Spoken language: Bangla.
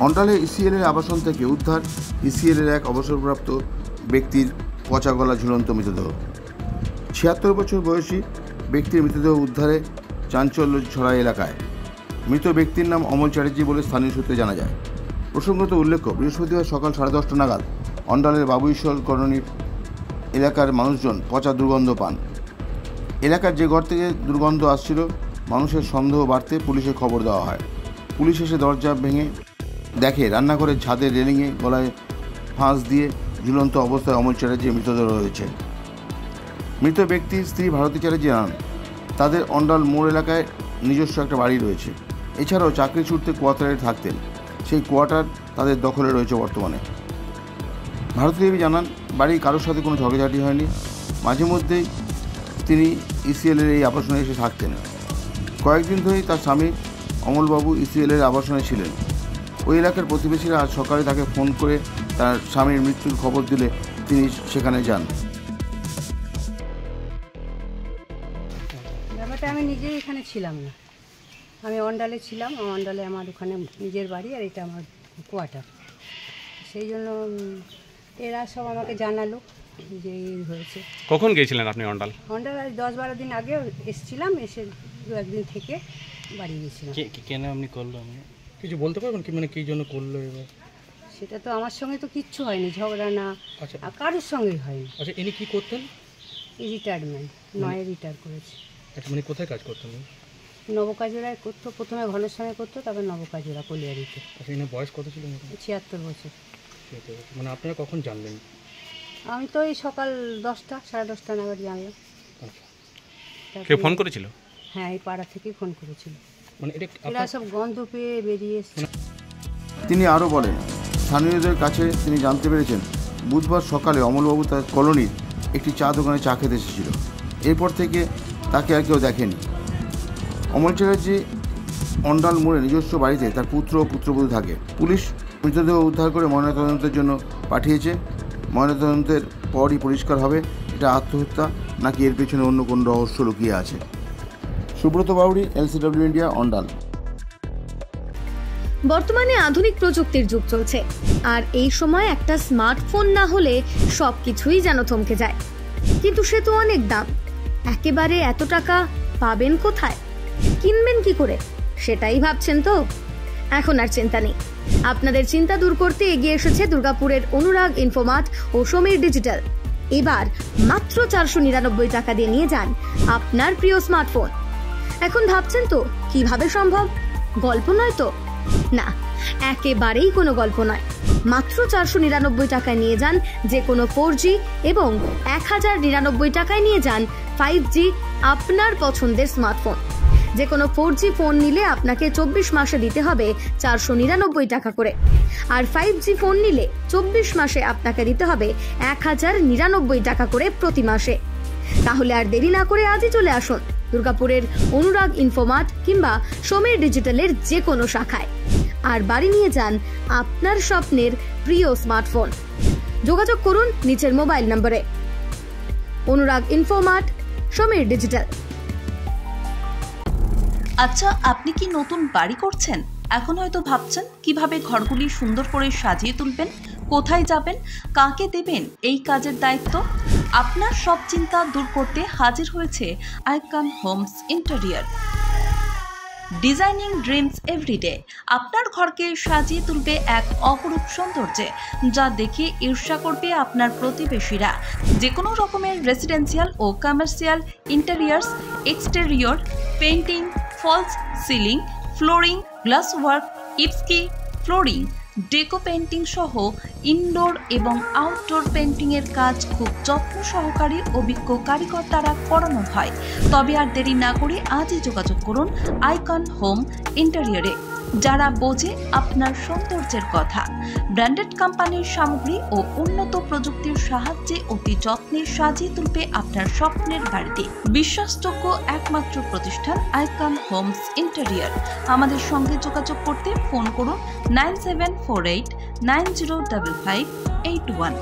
অন্ডালে ইসিএলের আবাসন থেকে উদ্ধার ইসিএলের এক অবসরপ্রাপ্ত ব্যক্তির পচা গলা ঝুলন্ত মৃতদেহ। ৭৬ বছর বয়সী ব্যক্তির মৃতদেহ উদ্ধারে চাঞ্চল্য ছড়ায় এলাকায়। মৃত ব্যক্তির নাম অমল চ্যাটার্জি বলে স্থানীয় সূত্রে জানা যায়। প্রসঙ্গত উল্লেখ্য, বৃহস্পতিবার সকাল 10:30 নাগাদ অন্ডালের বাবুইশ্বর কলোনির এলাকার মানুষজন পচা দুর্গন্ধ পান। এলাকার যে ঘর থেকে দুর্গন্ধ আসছিল, মানুষের সন্দেহ বাড়তে পুলিশে খবর দেওয়া হয়। পুলিশ এসে দরজা ভেঙে দেখে রান্নাঘরের ছাদের রেলিংয়ে গলায় ফাঁস দিয়ে ঝুলন্ত অবস্থায় অমল চ্যাটার্জির মৃতদেহ রয়েছে। মৃত ব্যক্তির স্ত্রী ভারতী চ্যাটার্জি জানান, তাদের অন্ডাল মোড় এলাকায় নিজস্ব একটা বাড়ি রয়েছে। এছাড়াও চাকরি ছুটতে কোয়ার্টারে থাকতেন। সেই কোয়ার্টার তাদের দখলে রয়েছে বর্তমানে। ভারতী দেবী জানান, বাড়ির কারোর সাথে কোনো ঝগড়াঝাটি হয়নি। মাঝে মধ্যেই তিনি ইসিএলের এই আবাসনে এসে থাকতেন। কয়েকদিন ধরেই তার স্বামী অমলবাবু ইসিএলের আবাসনে ছিলেন। ওই এলাকার প্রতিবেশীরা আজ সকালে তাকে ফোন করে তার স্বামীর মৃত্যুর খবর দিলে তিনি সেখানে যান। ব্যাপারটা আমি নিজেই এখানে ছিলাম না, আমি অন্ডালে ছিলাম। অন্ডালে আমার ওখানে নিজের বাড়ি, আর এটা আমার কোয়ার্টার। সেই জন্য এরা সব আমাকে জানালো যে এই হয়েছে। কখন গিয়েছিলেন আপনি অন্ডাল? অন্ডাল আজ 10-12 দিন আগে এসেছিলাম, এসে 2-1 দিন থেকে বাড়ি গেছিলাম। কেন আপনি করলো, কিছু বলতে পারবেন কি, মানে কী জন্য করলো? এবার সেটা তো আমার সঙ্গে তো কিচ্ছু হয়নি, ঝগড়া না। আচ্ছা, কারোর সঙ্গেই হয়নি। আচ্ছা, ইনি কী করতেন? রিটায়ারমেন্ট, 9-এ রিটায়ার করেছে। আচ্ছা, মানে কোথায় কাজ করতেন? নবকাজোড়ায় করতো, প্রথমে ঘনের সঙ্গে করতো, তারপর নবকাজোড়া কলিয়ারিতে। আচ্ছা, ইনি বয়স কত ছিল? 76 বছর। মানে আপনারা কখন জানলেন? আমি তো এই সকাল 10টা-10:30 নাগাদ জানলাম। আচ্ছা, কে ফোন করেছিল? হ্যাঁ, এই পাড়া থেকেই ফোন করেছিল। মানে এরা সব গন্ধ পেয়ে বেরিয়ে এসছে। তিনি আরও বলেন, স্থানীয়দের কাছে তিনি জানতে পেরেছেন বুধবার সকালে অমলবাবু তার কলোনির একটি চা দোকানে চা খেতে এসেছিল। এরপর থেকে তাকে আর কেউ দেখেনি। অমল চ্যাটার্জি অন্ডাল মোড়ে নিজস্ব বাড়িতে তার পুত্র ও পুত্রবধূ থাকে। পুলিশ মৃতদেহ উদ্ধার করে ময়নাতদন্তের জন্য পাঠিয়েছে। ময়নাতদন্তের পরই পরিষ্কার হবে এটা আত্মহত্যা নাকি এর পেছনে অন্য কোনো রহস্য লুকিয়ে আছে। Subrata Bauri, LCW India, Andal. বর্তমানে আধুনিক প্রযুক্তির যুগ চলছে, আর এই সময় একটা স্মার্টফোন না হলে সবকিছুই যেন থমকে যায়। কিন্তু সে তো অনেক দাম। একেবারে এত টাকা পাবেন কোথায়, কিনবেন কি করে, সেটাই ভাবছেন তো? এখন আর চিন্তা নেই। আপনাদের চিন্তা দূর করতে এগিয়ে এসেছে দুর্গাপুরের অনুরাগ ইনফোমার্ট ও সমীর ডিজিটাল। এবার মাত্র 499 টাকা দিয়ে নিয়ে যান আপনার প্রিয় স্মার্টফোন। এখন ভাবছেন তো কিভাবে সম্ভব? গল্প নয় তো? না, একেবারেই কোনো গল্প নয়। মাত্র 499 টাকায় নিয়ে যান যে কোনো 4G এবং 1099 টাকায় নিয়ে যান 5G আপনার পছন্দের স্মার্টফোন। যে কোনো 4G ফোন নিলে আপনাকে 24 মাসে দিতে হবে 499 টাকা করে, আর 5G ফোন নিলে 24 মাসে আপনাকে দিতে হবে 1099 টাকা করে প্রতি মাসে। তাহলে আর দেরি না করে আজই চলে আসুন দুর্গাপুরের অনুরাগ ইনফোমার্ট কিংবা সমীর ডিজিটালের যে কোনো শাখায়, আর বাড়ি নিয়ে যান আপনার স্বপ্নের প্রিয় স্মার্টফোন। যোগাযোগ করুন নিচের মোবাইল নম্বরে। অনুরাগ ইনফোমার্ট, সমীর ডিজিটাল। আচ্ছা, আপনি কি নতুন বাড়ি করছেন? এখন হয়তো ভাবছেন কিভাবে ঘরগুলি সুন্দর করে সাজিয়ে তুলবেন, কোথায় যাবেন, কাকে দেবেন এই কাজের দায়িত্ব। আপনার সব চিন্তা দূর করতে হাজির হয়েছে Icon Homes interior. Designing dreams everyday আপনার ঘরকে সাজিয়ে তুলবে এক অপরূপ সৌন্দর্যে, যা দেখে ঈর্ষা করবে আপনার প্রতিবেশীরা। যে কোনো রকমের রেসিডেন্সিয়াল ও commercial interiors, exterior, painting, false ceiling, flooring, glass work, ইপস্কি ফ্লোরিং, ডেকো পেইন্টিং সহ ইনডোর এবং আউটডোর পেইন্টিংয়ের কাজ খুব যত্ন সহকারে অভিজ্ঞ কারিগর দ্বারা করানো হয়। তবে আর দেরি না করে আজই যোগাযোগ করুন আইকন হোম ইন্টেরিয়রে, যারা বোঝে আপনার সৌন্দর্যের কথা। ব্র্যান্ডেড কোম্পানির সামগ্রী ও উন্নত প্রযুক্তির সাহায্যে অতি যত্নে সাজিয়ে তুলবে আপনার স্বপ্নের বাড়িতে। বিশ্বাসযোগ্য একমাত্র প্রতিষ্ঠান আইকন হোমস ইন্টেরিয়র। আমাদের সঙ্গে যোগাযোগ করতে ফোন করুন 9748905581।